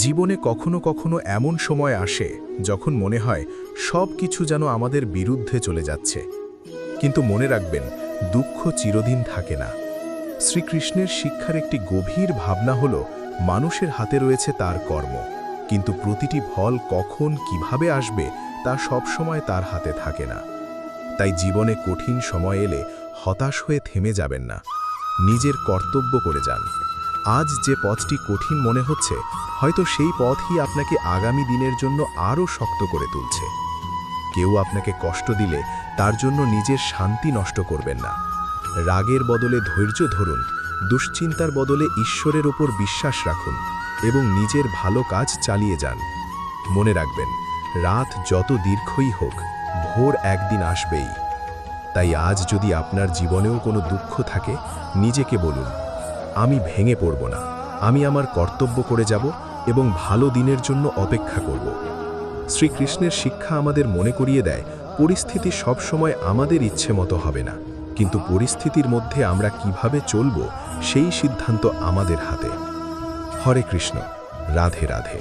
জীবনে কখনো কখনো এমন সময় আসে যখন মনে হয় সব কিছু যেন আমাদের বিরুদ্ধে চলে যাচ্ছে। কিন্তু মনে রাখবেন, দুঃখ চিরদিন থাকে না। শ্রীকৃষ্ণের শিক্ষার একটি গভীর ভাবনা হল, মানুষের হাতে রয়েছে তার কর্ম, কিন্তু প্রতিটি ফল কখন কিভাবে আসবে তা সবসময় তার হাতে থাকে না। তাই জীবনে কঠিন সময় এলে হতাশ হয়ে থেমে যাবেন না, নিজের কর্তব্য করে যান। আজ যে পথটি কঠিন মনে হচ্ছে, হয়তো সেই পথই আপনাকে আগামী দিনের জন্য আরও শক্ত করে তুলছে। কেউ আপনাকে কষ্ট দিলে তার জন্য নিজের শান্তি নষ্ট করবেন না। রাগের বদলে ধৈর্য ধরুন, দুশ্চিন্তার বদলে ঈশ্বরের ওপর বিশ্বাস রাখুন এবং নিজের ভালো কাজ চালিয়ে যান। মনে রাখবেন, রাত যত দীর্ঘই হোক, ভোর একদিন আসবেই। তাই আজ যদি আপনার জীবনেও কোনো দুঃখ থাকে, নিজেকে বলুন, আমি ভেঙে পড়ব না, আমি আমার কর্তব্য করে যাব এবং ভালো দিনের জন্য অপেক্ষা করব। শ্রীকৃষ্ণের শিক্ষা আমাদের মনে করিয়ে দেয়, পরিস্থিতি সবসময় আমাদের ইচ্ছে মতো হবে না, কিন্তু পরিস্থিতির মধ্যে আমরা কিভাবে চলব সেই সিদ্ধান্ত আমাদের হাতে। হরে কৃষ্ণ, রাধে রাধে।